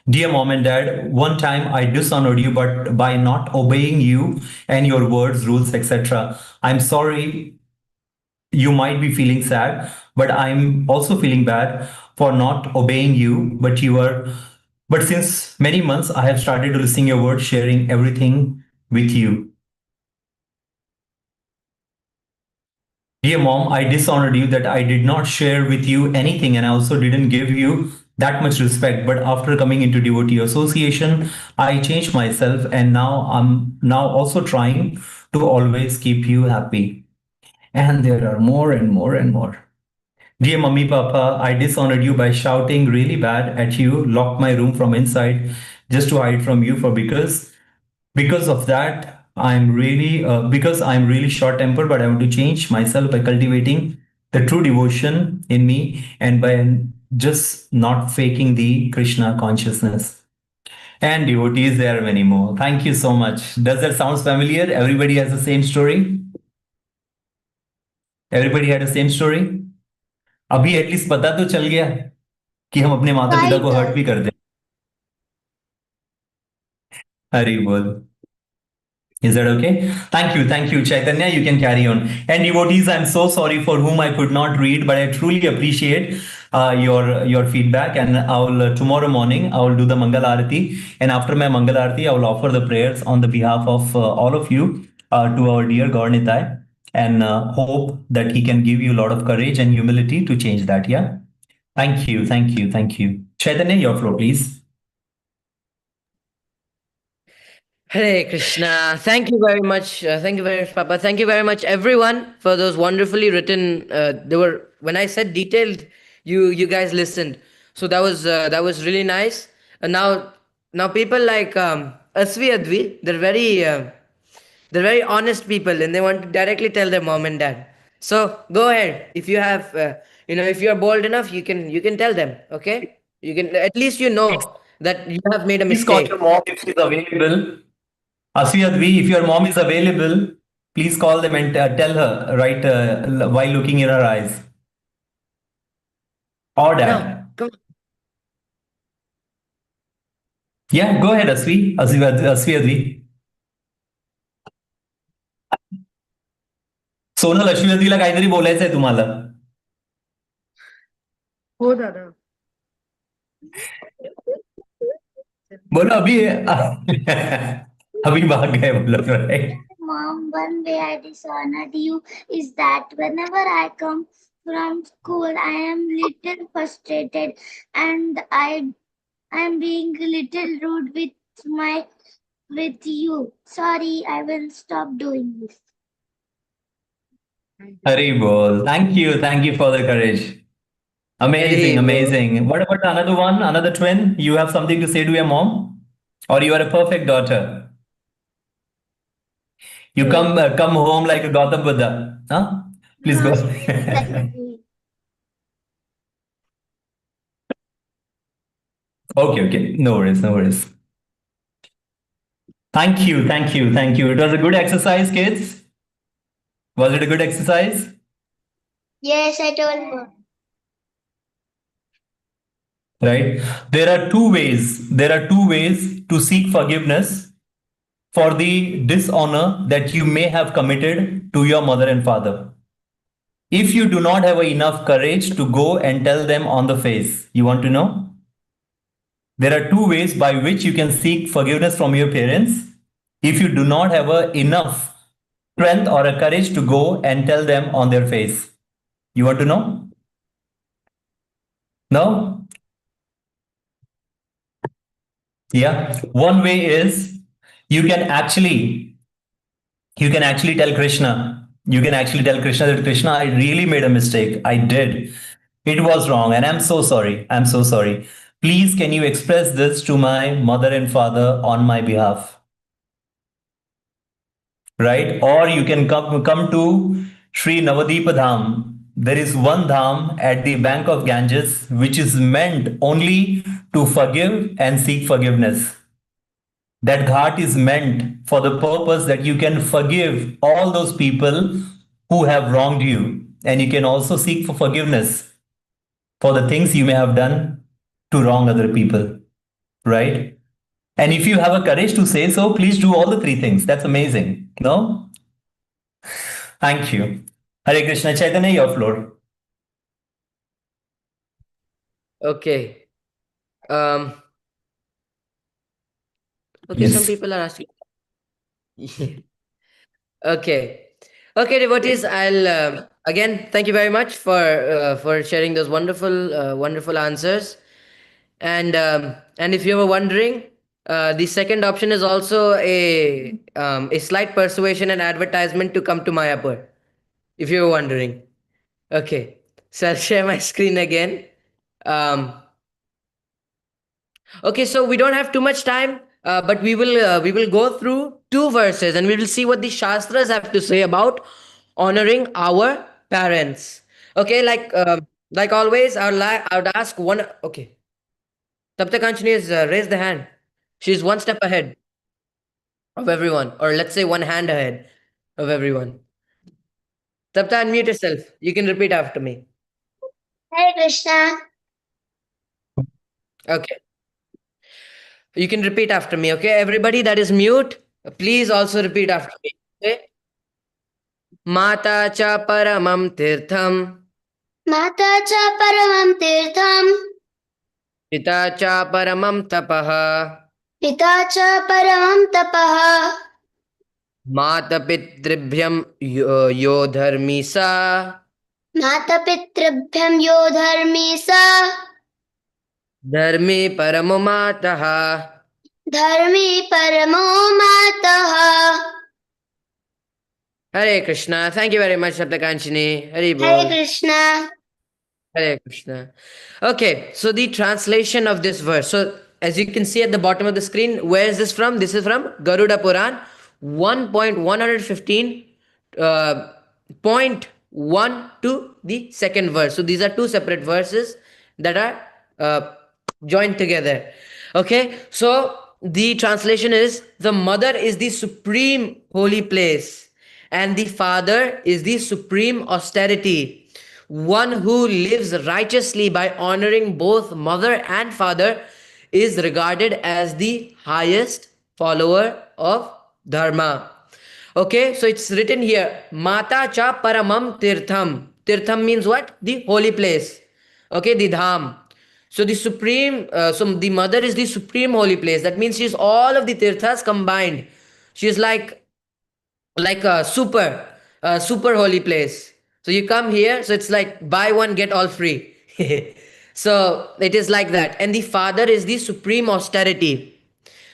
Dear mom and dad, one time I dishonored you, but by not obeying you and your words, rules, etc. I'm sorry. You might be feeling sad, but I'm also feeling bad for not obeying you. But since many months, I have started to listen your words, sharing everything with you. Dear mom, I dishonored you that I did not share with you anything and I also didn't give you that much respect. But after coming into devotee association, I changed myself and now I'm now also trying to always keep you happy. And there are more and more and more. Dear Mummy Papa, I dishonored you by shouting really bad at you, locked my room from inside just to hide from you for because of that I'm really short tempered, but I want to change myself by cultivating the true devotion in me and by just not faking the Krishna consciousness. And devotees, there are many more. Thank you so much. Does that sound familiar? Everybody has the same story? Everybody had the same story? अभी at least पता तो चल गया कि हम अपने माता पिता को हर्ट Right. भी कर दें. हरी बोल. Is that okay? Thank you, Chaitanya. You can carry on. And devotees, I'm so sorry for whom I could not read, but I truly appreciate your feedback. And I'll tomorrow morning I will do the Mangal Arati, and after my Mangal Arati, I will offer the prayers on the behalf of all of you to our dear Gaur Nitai, and hope that he can give you a lot of courage and humility to change that. Yeah. Thank you. Chaitanya, your floor, please. Hare Krishna. Thank you very much. Thank you very much, Papa. Thank you very much, everyone, for those wonderfully written. They were when I said detailed, you guys listened. So that was really nice. And now people like Asvi Advi, they're very honest people, and they want to directly tell their mom and dad. So go ahead. If you have, if you're bold enough, you can tell them. Okay, you can at least that you have made a Please call your mistake. mom if she's available. Asiyadvi, if your mom is available, please call them and tell her, right, while looking in her eyes. Or Now, dad. come. Yeah, go ahead, Asiyadvi. Sonal अश्वतीला काहीतरी बोलायचंय तुम्हाला. हो दादा. बोलो अभी. अभी भाग गए बोलो, right. Mom, one way I dishonored you is that whenever I come from school, I am little frustrated and I am being a little rude with you. Sorry, I will stop doing this. Hari bol. Thank you for the courage. Amazing, Very well. amazing. What about another one, another twin? You have something to say to your mom, or you are a perfect daughter? You come home like a Gautam Buddha, huh? Please go. No, Okay, okay. No worries, no worries. Thank you. It was a good exercise, kids. Was it a good exercise? yes, I told her. Right? There are two ways to seek forgiveness for the dishonor that you may have committed to your mother and father. If you do not have enough courage to go and tell them on the face, you want to know? There are two ways by which you can seek forgiveness from your parents. If you do not have enough strength or a courage to go and tell them on their face, you want to know? No? Yeah. One way is you can actually you can actually tell Krishna. You can actually tell Krishna that Krishna, I really made a mistake. I did. It was wrong, and I'm so sorry. I'm so sorry. Please, can you express this to my mother and father on my behalf? Right? Or you can come to Sri Navadvipa Dham. There is one dham at the bank of Ganges which is meant only to forgive and seek forgiveness. That ghat is meant for the purpose that you can forgive all those people who have wronged you, and you can also seek for forgiveness for the things you may have done to wrong other people, right? And if you have a courage to say so, please do all the three things. That's amazing. No? Thank you. Hare Krishna Chaitanya, your floor. Okay. Um. Okay. Some Yes. people are asking. Okay. Okay, devotees. I'll again thank you very much for sharing those wonderful answers. And if you were wondering, the second option is also a slight persuasion and advertisement to come to Mayapur. If you were wondering. Okay. So I'll share my screen again. Um, Okay, so we don't have too much time, but we will go through two verses and we will see what the shastras have to say about honoring our parents. Okay, like always, I would ask one. Okay, Tapta Kanchani has raised the hand. She's one step ahead of everyone, or let's say one hand ahead of everyone. Tapta, unmute yourself. You can repeat after me. Hare Krishna. Okay, you can repeat after me. Okay, everybody that is mute, please also repeat after me. Okay. माता च परमं तीर्थं Mata cha paramam tirtham. पिता च परमं तपः Pita cha paramam tapaha. मातपितृभ्यं यो धर्मी स Mata pitrabhyam yo dharmi sa. धर्मी परमो मातः. Dharmi paramo mataha. Hare Krishna. Thank you very much, Saptakanchini. Hari Hare Bol. Krishna. Hare Krishna. Okay, so the translation of this verse. So, as you can see at the bottom of the screen, where is this from? This is from Garuda Puran 1.115, point 1 to the second verse. So, these are two separate verses that are joined together. Okay, so the translation is the mother is the supreme holy place, and the father is the supreme austerity. One who lives righteously by honoring both mother and father is regarded as the highest follower of Dharma. Okay, so it's written here, Mata cha paramam tirtham. Tirtham means what? The holy place. Okay, the dham. So the supreme, so the mother is the supreme holy place. That means she's all of the tirthas combined. She's like a super holy place. So you come here, so it's like buy one get all free. So it is like that. And the father is the supreme austerity.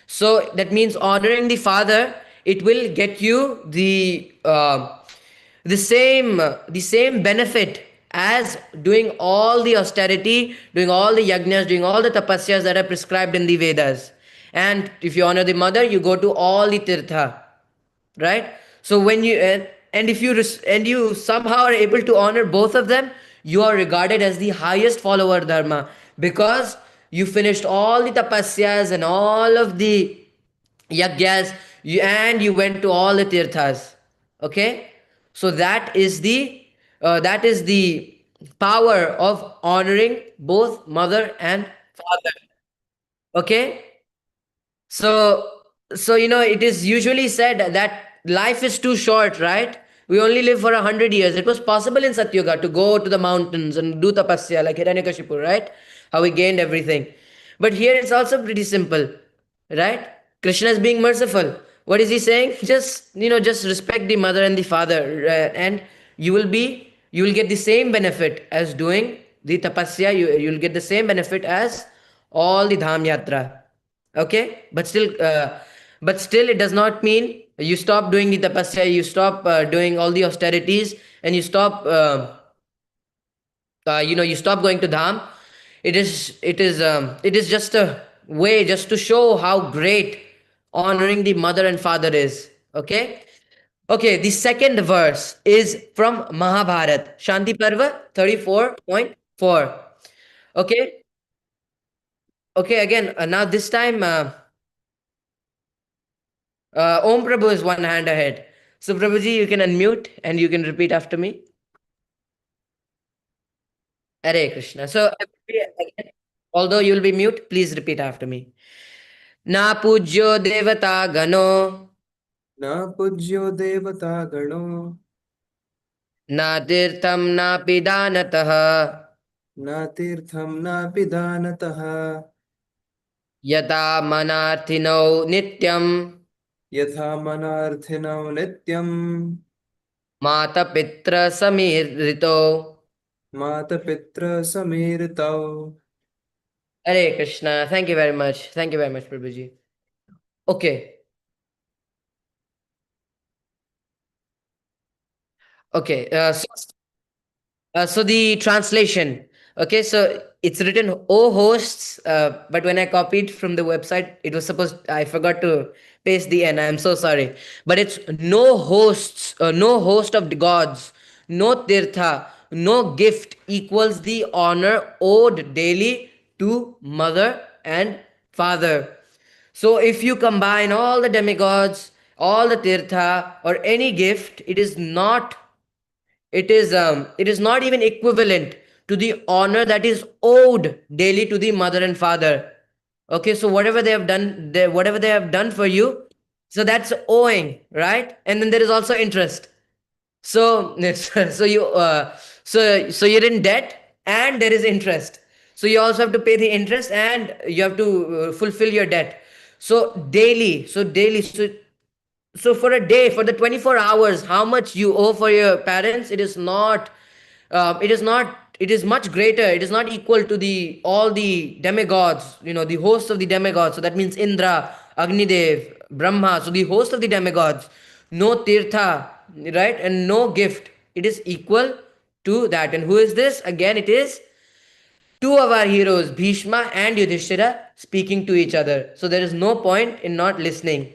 So that means honoring the father, it will get you the same benefit as doing all the austerity, doing all the yajnas, doing all the tapasyas that are prescribed in the Vedas. And if you honor the mother, you go to all the tirtha, right? So when you and if you and you somehow are able to honor both of them, you are regarded as the highest follower dharma, because you finished all the tapasyas and all of the yagyas, and you went to all the tirthas. Okay, so that is the power of honoring both mother and father. Okay, so, it is usually said that life is too short, right? We only live for 100 years. It was possible in Satyuga to go to the mountains and do tapasya like Hiranyakashipu, right? How he gained everything. But here it's also pretty simple, right? Krishna is being merciful. What is he saying? Just respect the mother and the father, and you will get the same benefit as doing the tapasya. You'll get the same benefit as all the dham yatra. Okay, but still it does not mean you stop doing the tapasya, you stop doing all the austerities, and you stop going to dham. It is just a way just to show how great honoring the mother and father is. Okay. Okay, the second verse is from Mahabharat, Shanti Parva 34.4. Okay. Okay, again, now this time, Om Prabhu is one hand ahead. So, Prabhuji, you can unmute and you can repeat after me. Hare Krishna. So, again, although you will be mute, please repeat after me. Na pujyo devata gano, न पूज्यो देवता गणो na tirtham na pidanatah, न तीर्थं नापि दानतः yata manarthinau nityam, यथा मनार्थिनो नित्यं mata pitra samirito. मातपितृसमीरितौ. Hare Krishna. Thank you very much. Thank you very much, Prabhuji. Okay. Okay. So the translation. Okay, so it's written "O hosts," but when I copied from the website, it was supposed. I forgot to paste the N. I'm so sorry, but it's no hosts, no host of the gods, no tirtha, no gift equals the honor owed daily to mother and father. So if you combine all the demigods, all the tirtha, or any gift, it is not even equivalent to the honor that is owed daily to the mother and father. Okay, so whatever they have done for you, so that's owing, right? And then there is also interest. So so you're in debt and there is interest. So you also have to pay the interest and you have to fulfill your debt. So for a day, for the 24 hours, how much you owe for your parents, it is much greater. It is not equal to the all the demigods, the host of the demigods. So that means Indra, Agnidev, Brahma. So the host of the demigods, no tirtha, right? And no gift. It is equal to that. And who is this? Again, it is two of our heroes, Bhishma and Yudhishthira, speaking to each other. So there is no point in not listening.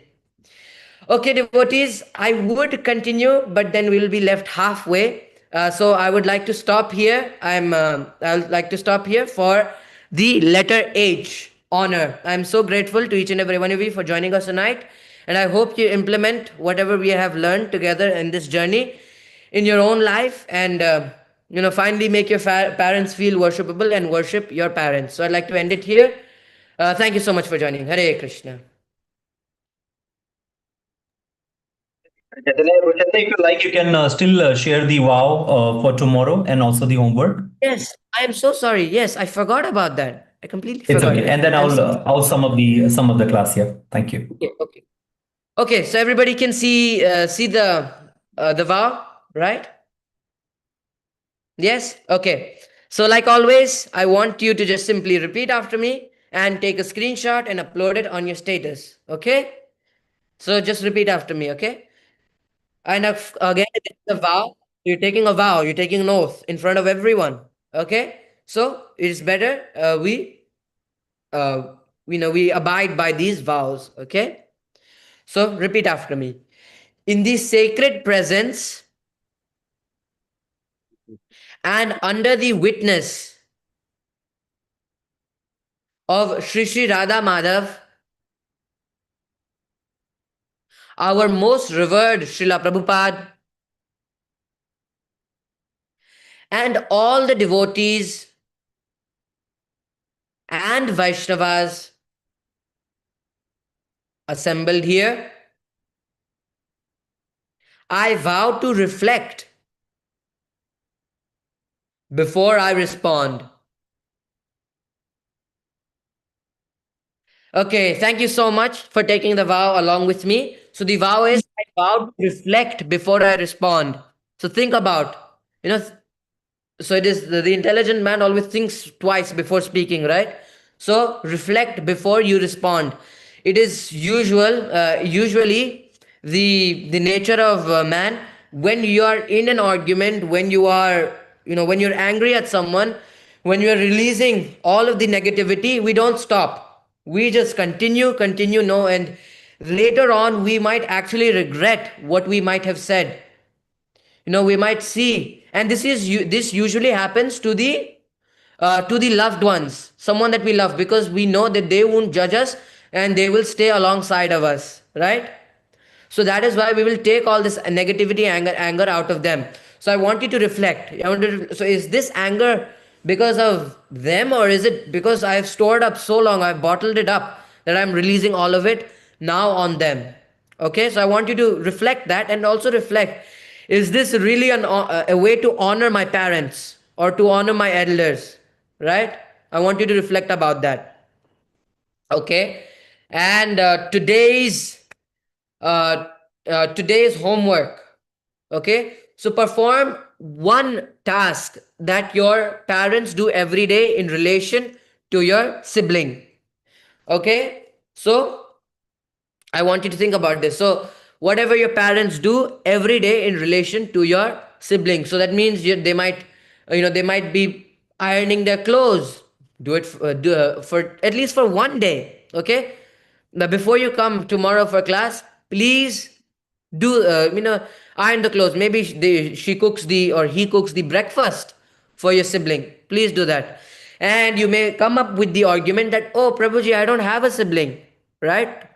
Okay, devotees, I would continue, but then we'll be left halfway. So I would like to stop here. I'll like to stop here for the letter H, honor. I'm so grateful to each and every one of you for joining us tonight, and I hope you implement whatever we have learned together in this journey in your own life, and finally make your parents feel worshipable and worship your parents. So I'd like to end it here. Thank you so much for joining. Hare Krishna. Chaitanya, if you like, you can still share the wow for tomorrow and also the homework. Yes, I am so sorry. Yes, I forgot about that. I completely It's forgot okay. that. And then I'm so I'll sum up the class here. Thank you. okay. Okay. Okay. So everybody can see the vow, right? Yes. Okay. So like always, I want you to just simply repeat after me and take a screenshot and upload it on your status. Okay. So just repeat after me. Okay. And again, it's a vow. You're taking a vow. You're taking an oath in front of everyone. Okay. So it's better uh, we abide by these vows. Okay. So repeat after me. In the sacred presence and under the witness of Shri Shri Radha Madhav, our most revered Srila Prabhupada, and all the devotees and Vaishnavas assembled here, I vow to reflect before I respond. Okay, thank you so much for taking the vow along with me. So the vow is I vow to reflect before I respond. So think about, so it is the intelligent man always thinks twice before speaking, right? So reflect before you respond. It is usually the nature of man. When you are in an argument, when you are, when you're angry at someone, when you're releasing all of the negativity, we don't stop. We just continue, no, and later on we might actually regret what we might have said. We might see, and this usually happens to the loved ones, someone that we love, because we know that they won't judge us and they will stay alongside of us, right? So that is why we will take all this negativity, anger out of them. So I want you to reflect. So is this anger because of them, or is it because I've stored up so long, I've bottled it up, that I'm releasing all of it now on them? Okay, so I want you to reflect that, and also reflect, is this really a way to honor my parents or to honor my elders, right? I want you to reflect about that. Okay, and today's homework. Okay, so perform one task that your parents do every day in relation to your sibling. Okay, so I want you to think about this. So, whatever your parents do every day in relation to your sibling. So that means they might be ironing their clothes. Do it for at least for one day. Okay. Now, before you come tomorrow for class, please do iron the clothes. Maybe she cooks the or he cooks the breakfast for your sibling. Please do that. And you may come up with the argument that, oh, Prabhuji, I don't have a sibling, right?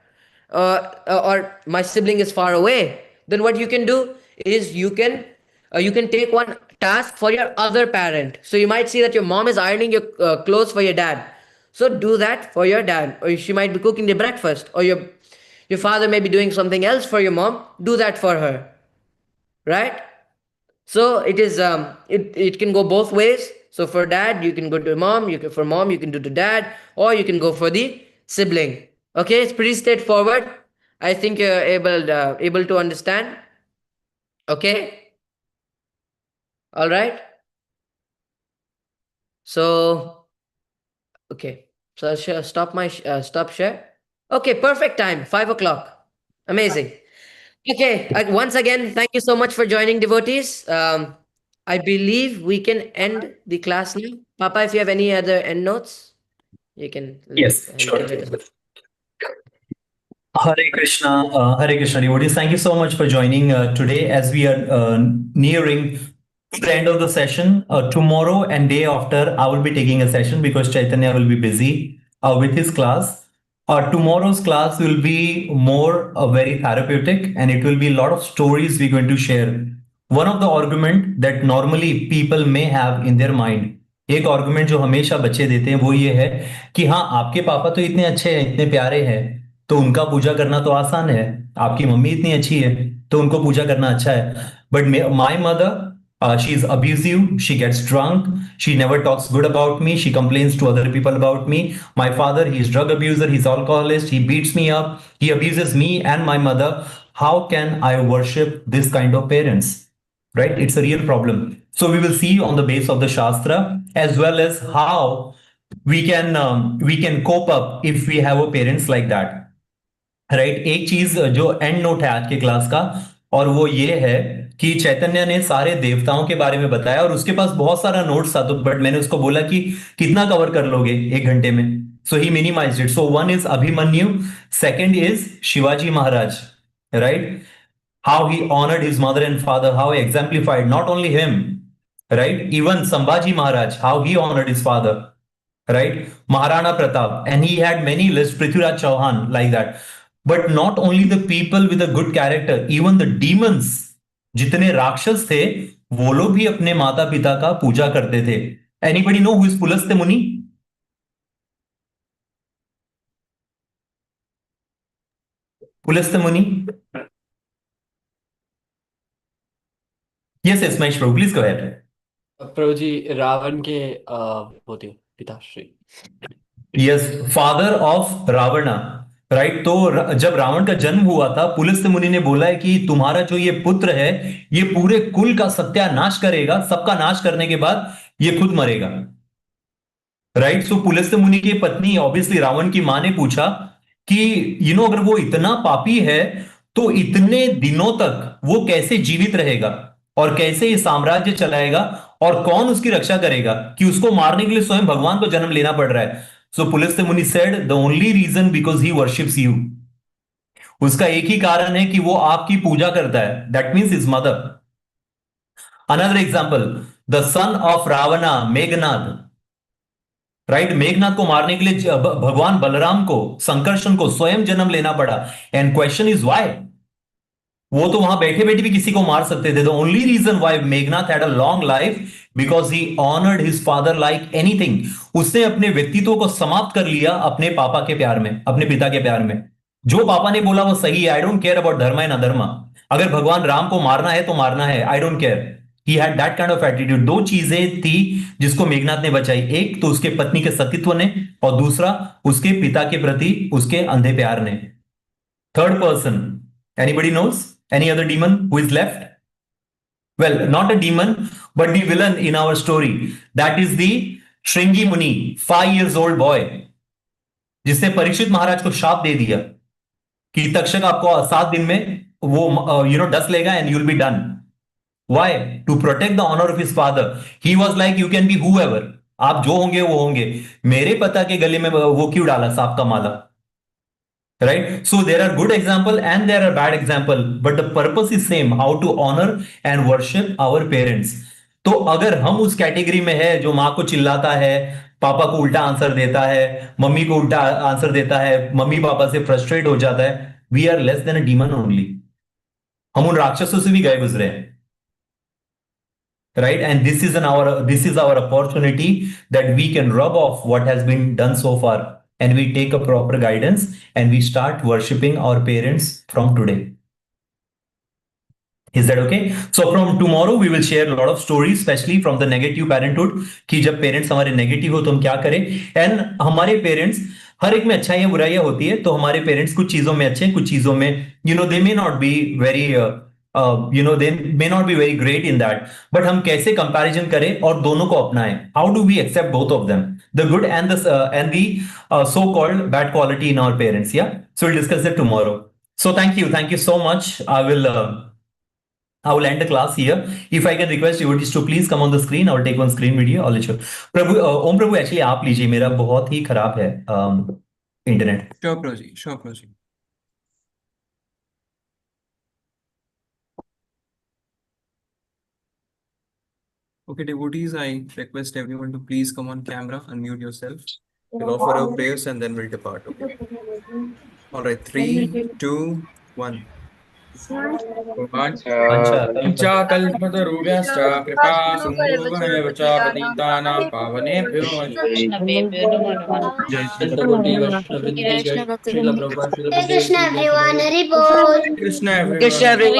Or my sibling is far away. Then what you can do is you can take one task for your other parent. So you might see that your mom is ironing your clothes for your dad. So do that for your dad, or she might be cooking the breakfast, or your father may be doing something else for your mom. Do that for her, right? So it can go both ways. So for dad, you can go to mom. For mom, you can do to dad, or you can go for the sibling. Okay, it's pretty straightforward. I think you're able to understand. Okay, all right. So okay, so I'll stop share. Okay, perfect time, 5 o'clock. Amazing. Okay, once again, thank you so much for joining, devotees. I believe we can end the class now. Papa, if you have any other end notes, Yes, you sure. can let us know. Hare Krishna devotees. Thank you so much for joining today as we are nearing the end of the session. Tomorrow and day after, I will be taking a session because Chaitanya will be busy with his class. Tomorrow's class will be more very therapeutic, and it will be a lot of stories we're going to share. One of the argument that normally people may have in their mind, एक argument जो हमेशा बच्चे देते हैं वो ये है कि हाँ, आपके पापा तो इतने अच्छे हैं, इतने प्यारे हैं, तो उनका पूजा करना तो आसान है, आपकी मम्मी इतनी अच्छी है, तो उनको पूजा करना अच्छा है. But my mother, she is abusive, she gets drunk, she never talks good about me, she complains to other people about me. My father, he is drug abuser, he's alcoholist, he beats me up, he abuses me and my mother. How can I worship this kind of parents? Right? It's a real problem. So we will see on the base of the Shastra as well as how we can cope up if we have a parents like that. Right. एक चीज जो and note है आज के class का, और वो ये है कि चैतन्य ने सारे देवताओं के बारे में बताया और उसके पास बहुत सारा नोट्स था, तो बट मैंने उसको बोला कि कितना कवर कर लोगे 1 घंटे में. So he minimized it. So one is Abhimanyu, second is Shivaji Maharaj, right. How he honored his mother and father, how he exemplified not only him, right, even Sambhaji Maharaj, how he honored his father, right, Maharana Pratap, and he had many lists, Prithviraj Chauhan, like that. But not only the people with a good character, even the demons, जितने राक्षस थे, वो लोग भी अपने माता पिता का पूजा करते थे. Anybody know who is Pulastya Muni? Pulastya Muni? Yes, yes, Mahesh Prabhu, please go ahead. प्रभु जी, रावण के वो थे पिताश्री. Yes, father of Ravana, right. तो जब रावण का जन्म हुआ था, पुलस्त्य मुनि ने बोला है कि तुम्हारा जो ये पुत्र है, ये पूरे कुल का सत्यानाश करेगा, सबका नाश करने के बाद ये खुद मरेगा, राइट. सो पुलस्त्य मुनि की पत्नी, ऑब्वियसली रावण की मां ने पूछा कि अगर वो इतना पापी है तो इतने दिनों तक वो कैसे जीवित रहेगा और कैसे ये साम्राज्य चलाएगा और कौन उसकी रक्षा करेगा कि उसको मारने के लिए स्वयं भगवान को जन्म लेना पड़ रहा है. So Pulastya Muni said, the only reason because he worships you. उसका एक ही कारण है कि वो आपकी पूजा करता है. That means his mother. Another example, the son of Ravana, Meghnad, right. Meghnath को मारने के लिए भगवान बलराम को, संकर्षण को स्वयं जन्म लेना पड़ा. And question is why. वो तो वहां बैठे बैठे भी किसी को मार सकते थे. The only reason why Meghnath had a long life because he honoured his father like anything. उसने अपने व्यक्तित्व को समाप्त कर लिया अपने पापा के प्यार में, अपने पिता के प्यार में. जो पापा ने बोला वो सही है. आई डोंट केयर अबाउट धर्म एंड अधर्मा. अगर भगवान राम को मारना है तो मारना है, I don't care. He had that kind of attitude. दो चीजें थी जिसको मेघनाथ ने बचाई. एक तो उसके पत्नी के सतीत्व ने, और दूसरा उसके पिता के प्रति उसके अंधे प्यार ने. Third person, anybody knows any other demon who is left? Well, not a demon, but the villain in our story. That is the Shringi Muni, 5 years old boy, जिसने परीक्षित महाराज को शाप दे दिया कि तक्षक आपको 7 दिन में वो डस लेगा and you will be done. Why? To protect the honor of his father. He was like, you can be whoever. आप जो होंगे वो होंगे. मेरे पिता के गले में वो क्यों डाला सांप का माला? Right? So there are good example and there are bad example, but the purpose is same, how to honor and worship our parents. तो अगर हम उस कैटेगरी में है जो माँ को चिल्लाता है, पापा को उल्टा आंसर देता है, मम्मी को उल्टा आंसर देता है, मम्मी पापा से फ्रस्ट्रेट हो जाता है, we are less than a demon only. हम उन राक्षसों से भी गए गुजरे हैं, right? And this is our opportunity that we can rub off what has been done so far, and we take a proper guidance and we start worshipping our parents from today. Is that okay? So from tomorrow we will share a lot of stories, especially from the negative parenthood, कि जब parents हमारे negative हो तो हम क्या करें. And हमारे parents, हर एक में अच्छाइयां बुराइयां होती है, तो हमारे पेरेंट्स कुछ चीजों में अच्छे, कुछ चीजों में they may not be very they may not be very great in that, but हम कैसे कंपैरिजन करें और दोनों को अपनाएं. How do we accept both of them, the good and the so-called bad quality in our parents? Yeah, so we'll discuss it tomorrow. So thank you so much. I will end the class here. If I can request devotees to please come on the screen. I will take one screen video. I'll let you. Prabhu, Om Prabhu, actually आप लीजिए, मेरा बहुत ही खराब है internet. Sure, Prabhuji. Sure, Prabhuji. Okay, devotees, I request everyone to please come on camera, unmute yourself. We'll offer our prayers and then we'll depart. Okay. All right, 3, 2, 1. कल्पतरुभ्यश्च कृपा सिन्धुभ्येव च पतितानां पावनेभ्यो Hare Krishna everyone, Hari Bol. Krishna, Krishna everyone. everyone.